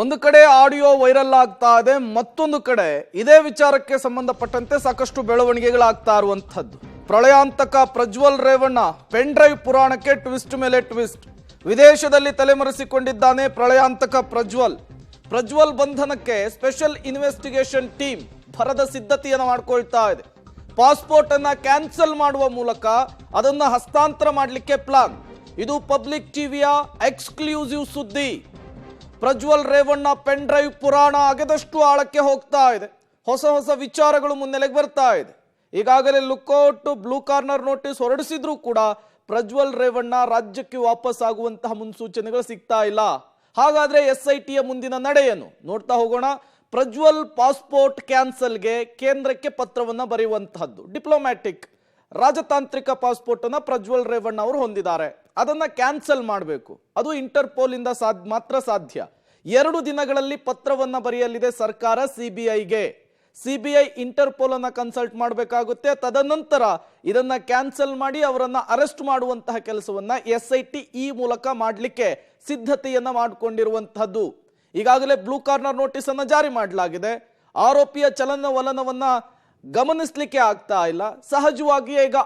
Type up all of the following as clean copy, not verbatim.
ಒಂದು ಕಡೆ audio viral ಆಗ್ತಾ ಇದೆ, ಮತ್ತೊಂದು ಕಡೆ ಇದೇ ವಿಚಾರಕ್ಕೆ ಸಂಬಂಧಪಟ್ಟಂತೆ ಸಾಕಷ್ಟು ಬೆಳವಣಿಗೆಗಳಾಗ್ತಾ ಇರುವಂತದ್ದು. ಪ್ರಳಯಾಂತಕ ಪ್ರಜ್ವಲ್ ರೇವಣ್ಣ ಪೆನ್ ಡ್ರೈವ್ ಪುರಾಣಕ್ಕೆ ಟ್ವಿಸ್ಟ್ ಮೇಲೆ ಟ್ವಿಸ್ಟ್. ವಿದೇಶದಲ್ಲಿ ತಲೆಮರೆಸಿಕೊಂಡಿದ್ದಾನೆ ಪ್ರಳಯಾಂತಕ ಪ್ರಜ್ವಲ್ ಬಂಧನಕ್ಕೆ ಸ್ಪೆಷಲ್ ಇನ್ವೆಸ್ಟಿಗೇಷನ್ ಟೀಮ್ ಭರದ ಸಿದ್ಧತೆಯನ್ನು ಮಾಡಿಕೊಳ್ತಾ ಇದೆ. ಪಾಸ್ಪೋರ್ಟ್ ಅನ್ನ ಕ್ಯಾನ್ಸಲ್ ಮಾಡುವ ಮೂಲಕ ಅದನ್ನ ಹಸ್ತಾಂತರ ಮಾಡಲಿಕ್ಕೆ ಪ್ಲಾನ್. ಇದು ಪಬ್ಲಿಕ್ ಟಿವಿಯ ಎಕ್ಸ್ಕ್ಲೂಸಿವ್ ಸುದ್ದಿ. ಪ್ರಜ್ವಲ್ ರೇವಣ್ಣ ಪೆನ್ ಡ್ರೈವ್ ಪುರಾಣ ಅಗೆದಷ್ಟು ಆಳಕ್ಕೆ ಹೋಗ್ತಾ ಇದೆ. ಹೊಸ ಹೊಸ ವಿಚಾರಗಳು ಮುನ್ನೆಲೆಗೆ ಬರ್ತಾ ಇದೆ. ಈಗಾಗಲೇ ಲುಕ್ಔಟ್ ಬ್ಲೂ ಕಾರ್ನರ್ ನೋಟಿಸ್ ಹೊರಡಿಸಿದ್ರೂ ಕೂಡ ಪ್ರಜ್ವಲ್ ರೇವಣ್ಣ ರಾಜ್ಯಕ್ಕೆ ವಾಪಸ್ ಆಗುವಂತಹ ಮುನ್ಸೂಚನೆಗಳು ಸಿಗ್ತಾ ಇಲ್ಲ. ಹಾಗಾದ್ರೆ SITಯ ಮುಂದಿನ ನಡೆಯನ್ನು ನೋಡ್ತಾ ಹೋಗೋಣ. ಪ್ರಜ್ವಲ್ ಪಾಸ್ಪೋರ್ಟ್ ಕ್ಯಾನ್ಸಲ್ಗೆ ಕೇಂದ್ರಕ್ಕೆ ಪತ್ರವನ್ನ ಬರೆಯುವಂತಹದ್ದು. ಡಿಪ್ಲೊಮ್ಯಾಟಿಕ್ ರಾಜತಾಂತ್ರಿಕ ಪಾಸ್ಪೋರ್ಟ್ ಅನ್ನ ಪ್ರಜ್ವಲ್ ರೇವಣ್ಣ ಅವರು ಹೊಂದಿದ್ದಾರೆ. ಅದನ್ನ ಕ್ಯಾನ್ಸಲ್ ಮಾಡಬೇಕು. ಅದು ಇಂಟರ್ಪೋಲ್ ಇಂದ ಮಾತ್ರ ಸಾಧ್ಯ. 2 ದಿನಗಳಲ್ಲಿ ಪತ್ರವನ್ನ ಬರೆಯಲಿದೆ ಸರ್ಕಾರ CBIಗೆ. CBI ಇಂಟರ್ಪೋಲ್ ಅನ್ನ ಕನ್ಸಲ್ಟ್ ಮಾಡಬೇಕಾಗುತ್ತೆ. ತದನಂತರ ಇದನ್ನ ಕ್ಯಾನ್ಸಲ್ ಮಾಡಿ ಅವರನ್ನ ಅರೆಸ್ಟ್ ಮಾಡುವಂತಹ ಕೆಲಸವನ್ನ SIT ಈ ಮೂಲಕ ಮಾಡಲಿಕ್ಕೆ ಸಿದ್ಧತೆಯನ್ನ ಮಾಡಿಕೊಂಡಿರುವಂತಹದ್ದು. ಈಗಾಗಲೇ ಬ್ಲೂ ಕಾರ್ನರ್ ನೋಟಿಸ್ ಅನ್ನ ಜಾರಿ ಮಾಡಲಾಗಿದೆ. ಆರೋಪಿಯ ಚಲನವಲನವನ್ನ ಗಮನಿಸಲಿಕ್ಕೆ ಆಗ್ತಾ ಇಲ್ಲ. ಸಹಜವಾಗಿಯೇ ಈಗ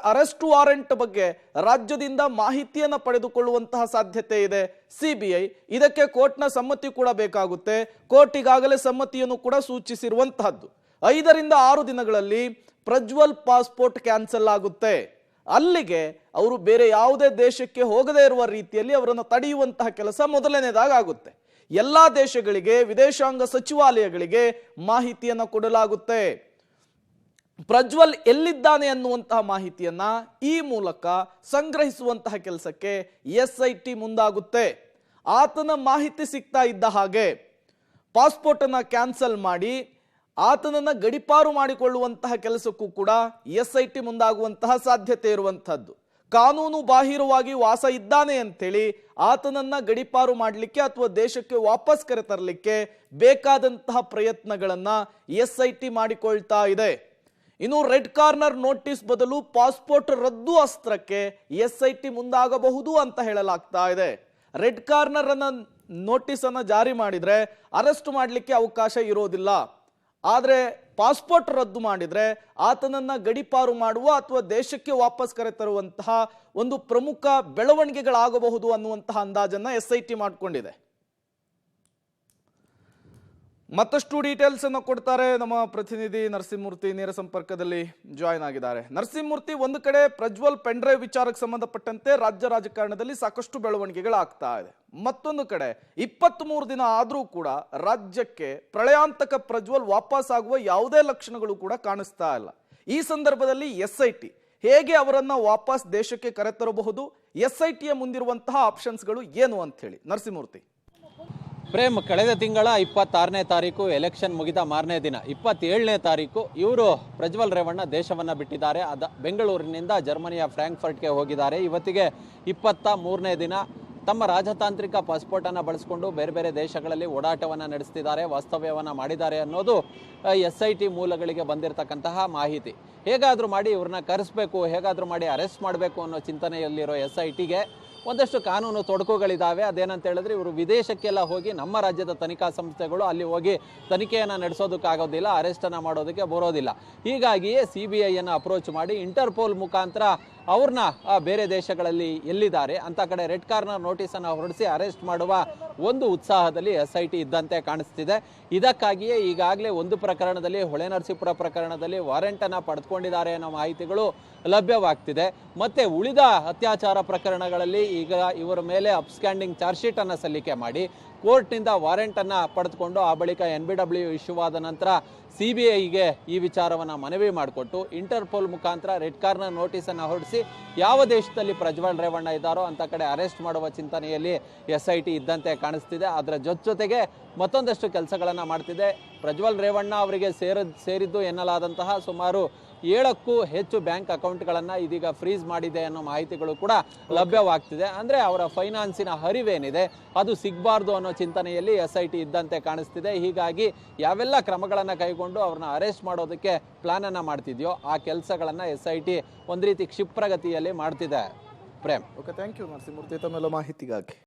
ಅರೆಸ್ಟ್ ವಾರೆಂಟ್ ಬಗ್ಗೆ ರಾಜ್ಯದಿಂದ ಮಾಹಿತಿಯನ್ನು ಪಡೆದುಕೊಳ್ಳುವಂತಹ ಸಾಧ್ಯತೆ ಇದೆ CBI. ಇದಕ್ಕೆ ಕೋರ್ಟ್ನ ಸಮ್ಮತಿ ಕೂಡ ಬೇಕಾಗುತ್ತೆ. ಕೋರ್ಟ್ ಈಗಾಗಲೇ ಸಮ್ಮತಿಯನ್ನು ಕೂಡ ಸೂಚಿಸಿರುವಂತಹದ್ದು. 5 ರಿಂದ 6 ದಿನಗಳಲ್ಲಿ ಪ್ರಜ್ವಲ್ ಪಾಸ್ಪೋರ್ಟ್ ಕ್ಯಾನ್ಸಲ್ ಆಗುತ್ತೆ. ಅಲ್ಲಿಗೆ ಅವರು ಬೇರೆ ಯಾವುದೇ ದೇಶಕ್ಕೆ ಹೋಗದೇ ಇರುವ ರೀತಿಯಲ್ಲಿ ಅವರನ್ನು ತಡೆಯುವಂತಹ ಕೆಲಸ ಮೊದಲನೇದಾಗುತ್ತೆ. ಎಲ್ಲಾ ದೇಶಗಳಿಗೆ ವಿದೇಶಾಂಗ ಸಚಿವಾಲಯಗಳಿಗೆ ಮಾಹಿತಿಯನ್ನು ಕೊಡಲಾಗುತ್ತೆ. ಪ್ರಜ್ವಲ್ ಎಲ್ಲಿದ್ದಾನೆ ಅನ್ನುವಂತಹ ಮಾಹಿತಿಯನ್ನ ಈ ಮೂಲಕ ಸಂಗ್ರಹಿಸುವಂತಹ ಕೆಲಸಕ್ಕೆ SIT ಮುಂದಾಗುತ್ತೆ. ಆತನ ಮಾಹಿತಿ ಸಿಗ್ತಾ ಇದ್ದ ಹಾಗೆ ಪಾಸ್ಪೋರ್ಟ್ ಅನ್ನ ಕ್ಯಾನ್ಸಲ್ ಮಾಡಿ ಆತನನ್ನ ಗಡಿಪಾರು ಮಾಡಿಕೊಳ್ಳುವಂತಹ ಕೆಲಸಕ್ಕೂ ಕೂಡ SIT ಮುಂದಾಗುವಂತಹ ಸಾಧ್ಯತೆ ಇರುವಂತಹದ್ದು. ಕಾನೂನು ಬಾಹಿರವಾಗಿ ವಾಸ ಇದ್ದಾನೆ ಅಂತೇಳಿ ಆತನನ್ನ ಗಡಿಪಾರು ಮಾಡಲಿಕ್ಕೆ ಅಥವಾ ದೇಶಕ್ಕೆ ವಾಪಸ್ ಕರೆತರಲಿಕ್ಕೆ ಬೇಕಾದಂತಹ ಪ್ರಯತ್ನಗಳನ್ನ SIT ಮಾಡಿಕೊಳ್ತಾ ಇದೆ. ಇನ್ನು ರೆಡ್ ಕಾರ್ನರ್ ನೋಟಿಸ್ ಬದಲು ಪಾಸ್ಪೋರ್ಟ್ ರದ್ದು ಅಸ್ತ್ರಕ್ಕೆ SIT ಮುಂದಾಗಬಹುದು ಅಂತ ಹೇಳಲಾಗ್ತಾ ಇದೆ. ರೆಡ್ ಕಾರ್ನರ್ ಅನ್ನ ನೋಟಿಸ್ ಅನ್ನ ಜಾರಿ ಮಾಡಿದ್ರೆ ಅರೆಸ್ಟ್ ಮಾಡಲಿಕ್ಕೆ ಅವಕಾಶ ಇರೋದಿಲ್ಲ. ಆದರೆ ಪಾಸ್ಪೋರ್ಟ್ ರದ್ದು ಮಾಡಿದ್ರೆ ಆತನನ್ನ ಗಡಿಪಾರು ಮಾಡುವ ಅಥವಾ ದೇಶಕ್ಕೆ ವಾಪಸ್ ಕರೆತರುವಂತಹ ಒಂದು ಪ್ರಮುಖ ಬೆಳವಣಿಗೆಗಳಾಗಬಹುದು ಅನ್ನುವಂತಹ ಅಂದಾಜನ್ನ SIT ಮಾಡಿಕೊಂಡಿದೆ. ಮತ್ತಷ್ಟು ಡೀಟೇಲ್ಸ್ ಅನ್ನು ಕೊಡ್ತಾರೆ ನಮ್ಮ ಪ್ರತಿನಿಧಿ ನರಸಿಂಹಮೂರ್ತಿ, ನೇರ ಸಂಪರ್ಕದಲ್ಲಿ ಜಾಯಿನ್ ಆಗಿದ್ದಾರೆ. ನರಸಿಂಹಮೂರ್ತಿ, ಒಂದು ಕಡೆ ಪ್ರಜ್ವಲ್ ಪೆನ್ ಡ್ರೈವ್ ವಿಚಾರಕ್ಕೆ ಸಂಬಂಧಪಟ್ಟಂತೆ ರಾಜ್ಯ ರಾಜಕಾರಣದಲ್ಲಿ ಸಾಕಷ್ಟು ಬೆಳವಣಿಗೆಗಳಾಗ್ತಾ ಇದೆ. ಮತ್ತೊಂದು ಕಡೆ 23 ದಿನ ಆದರೂ ಕೂಡ ರಾಜ್ಯಕ್ಕೆ ಪ್ರಳಯಾಂತಕ ಪ್ರಜ್ವಲ್ ವಾಪಸ್ ಆಗುವ ಯಾವುದೇ ಲಕ್ಷಣಗಳು ಕೂಡ ಕಾಣಿಸ್ತಾ ಇಲ್ಲ. ಈ ಸಂದರ್ಭದಲ್ಲಿ SIT ಹೇಗೆ ಅವರನ್ನ ವಾಪಸ್ ದೇಶಕ್ಕೆ ಕರೆತರಬಹುದು? SITಯ ಮುಂದಿರುವಂತಹ ಆಪ್ಷನ್ಸ್ಗಳು ಏನು ಅಂತ ಹೇಳಿ ನರಸಿಂಹಮೂರ್ತಿ. ಪ್ರೇಮ್, ಕಳೆದ ತಿಂಗಳ 26ನೇ ತಾರೀಕು ಎಲೆಕ್ಷನ್ ಮುಗಿದ ಮಾರನೇ ದಿನ 27ನೇ ತಾರೀಕು ಇವರು ಪ್ರಜ್ವಲ್ ರೇವಣ್ಣ ದೇಶವನ್ನ ಬಿಟ್ಟಿದ್ದಾರೆ. ಬೆಂಗಳೂರಿನಿಂದ ಜರ್ಮನಿಯ ಫ್ರಾಂಕ್ಫರ್ಟ್ಗೆ ಹೋಗಿದ್ದಾರೆ. ಇವತ್ತಿಗೆ 23ನೇ ದಿನ. ತಮ್ಮ ರಾಜತಾಂತ್ರಿಕ ಪಾಸ್ಪೋರ್ಟ್ ಅನ್ನು ಬಳಸಿಕೊಂಡು ಬೇರೆ ಬೇರೆ ದೇಶಗಳಲ್ಲಿ ಓಡಾಟವನ್ನು ನಡೆಸ್ತಿದ್ದಾರೆ, ವಾಸ್ತವ್ಯವನ್ನು ಮಾಡಿದ್ದಾರೆ ಅನ್ನೋದು SIT ಮೂಲಗಳಿಗೆ ಬಂದಿರತಕ್ಕಂತಹ ಮಾಹಿತಿ. ಹೇಗಾದರೂ ಮಾಡಿ ಇವ್ರನ್ನ ಕರೆಸಬೇಕು, ಹೇಗಾದರೂ ಮಾಡಿ ಅರೆಸ್ಟ್ ಮಾಡಬೇಕು ಅನ್ನೋ ಚಿಂತನೆಯಲ್ಲಿರೋ SITಗೆ ಒಂದಷ್ಟು ಕಾನೂನು ತೊಡಕುಗಳಿದ್ದಾವೆ. ಅದೇನಂತ ಹೇಳಿದ್ರೆ, ಇವರು ವಿದೇಶಕ್ಕೆಲ್ಲ ಹೋಗಿ ನಮ್ಮ ರಾಜ್ಯದ ತನಿಖಾ ಸಂಸ್ಥೆಗಳು ಅಲ್ಲಿ ಹೋಗಿ ತನಿಖೆಯನ್ನು ನಡೆಸೋದಕ್ಕಾಗೋದಿಲ್ಲ, ಅರೆಸ್ಟನ್ನು ಮಾಡೋದಕ್ಕೆ ಬರೋದಿಲ್ಲ. ಹೀಗಾಗಿಯೇ CBIಯನ್ನು ಅಪ್ರೋಚ್ ಮಾಡಿ ಇಂಟರ್ಪೋಲ್ ಮುಖಾಂತರ ಅವ್ರನ್ನ ಬೇರೆ ದೇಶಗಳಲ್ಲಿ ಎಲ್ಲಿದ್ದಾರೆ ಅಂತ ಕಡೆ ರೆಡ್ ಕಾರ್ನರ್ ನೋಟಿಸನ್ನು ಹೊರಡಿಸಿ ಅರೆಸ್ಟ್ ಮಾಡುವ ಒಂದು ಉತ್ಸಾಹದಲ್ಲಿ SIT ಇದ್ದಂತೆ ಕಾಣಿಸ್ತಿದೆ. ಇದಕ್ಕಾಗಿಯೇ ಈಗಾಗಲೇ ಒಂದು ಪ್ರಕರಣದಲ್ಲಿ, ಹೊಳೆನರಸೀಪುರ ಪ್ರಕರಣದಲ್ಲಿ ವಾರೆಂಟನ್ನು ಪಡೆದುಕೊಂಡಿದ್ದಾರೆ ಅನ್ನೋ ಮಾಹಿತಿಗಳು ಲಭ್ಯವಾಗ್ತಿದೆ. ಮತ್ತೆ ಉಳಿದ ಅತ್ಯಾಚಾರ ಪ್ರಕರಣಗಳಲ್ಲಿ ಈಗ ಇವರ ಮೇಲೆ ಅಪ್ಸ್ಟ್ಯಾಂಡಿಂಗ್ ಚಾರ್ಜ್ ಶೀಟ್ ಅನ್ನು ಸಲ್ಲಿಕೆ ಮಾಡಿ ಕೋರ್ಟ್ನಿಂದ ವಾರೆಂಟನ್ನು ಪಡೆದುಕೊಂಡು ಆ ಬಳಿಕ NBW ಇಶ್ಯೂ ಆದ ನಂತರ CBIಗೆ ಈ ವಿಚಾರವನ್ನು ಮನವಿ ಮಾಡಿಕೊಟ್ಟು ಇಂಟರ್ಪೋಲ್ ಮುಖಾಂತರ ರೆಡ್ ಕಾರ್ನರ್ ನೋಟಿಸನ್ನು ಹೊರಡಿಸಿ ಯಾವ ದೇಶದಲ್ಲಿ ಪ್ರಜ್ವಲ್ ರೇವಣ್ಣ ಇದ್ದಾರೋ ಅಂತ ಕಡೆ ಅರೆಸ್ಟ್ ಮಾಡುವ ಚಿಂತನೆಯಲ್ಲಿ SIT ಇದ್ದಂತೆ ಕಾಣಿಸ್ತಿದೆ. ಅದರ ಜೊತೆಗೆ ಮತ್ತೊಂದಷ್ಟು ಕೆಲಸಗಳನ್ನು ಮಾಡ್ತಿದೆ. ಪ್ರಜ್ವಲ್ ರೇವಣ್ಣ ಅವರಿಗೆ ಸೇರಿದ್ದು ಎನ್ನಲಾದಂತಹ ಸುಮಾರು 7ಕ್ಕೂ ಹೆಚ್ಚು ಬ್ಯಾಂಕ್ ಅಕೌಂಟ್ಗಳನ್ನು ಇದೀಗ ಫ್ರೀಸ್ ಮಾಡಿದೆ ಅನ್ನೋ ಮಾಹಿತಿಗಳು ಕೂಡ ಲಭ್ಯವಾಗ್ತಿದೆ. ಅಂದರೆ ಅವರ ಫೈನಾನ್ಸಿನ ಹರಿವೇನಿದೆ ಅದು ಸಿಗಬಾರ್ದು ಅನ್ನೋ ಚಿಂತನೆಯಲ್ಲಿ SIT ಇದ್ದಂತೆ ಕಾಣಿಸ್ತಿದೆ. ಹೀಗಾಗಿ ಯಾವೆಲ್ಲ ಕ್ರಮಗಳನ್ನು ಕೈಗೊಂಡು ಅವ್ರನ್ನ ಅರೆಸ್ಟ್ ಮಾಡೋದಕ್ಕೆ ಪ್ಲಾನನ್ನು ಮಾಡ್ತಿದೆಯೋ ಆ ಕೆಲಸಗಳನ್ನು SIT ಒಂದು ರೀತಿ ಕ್ಷಿಪ್ರಗತಿಯಲ್ಲಿ ಮಾಡ್ತಿದೆ. Prem. Okay, thank you Narasimhamurthy ತಮ್ಮೆಲ್ಲ ಮಾಹಿತಿಗಾಗಿ.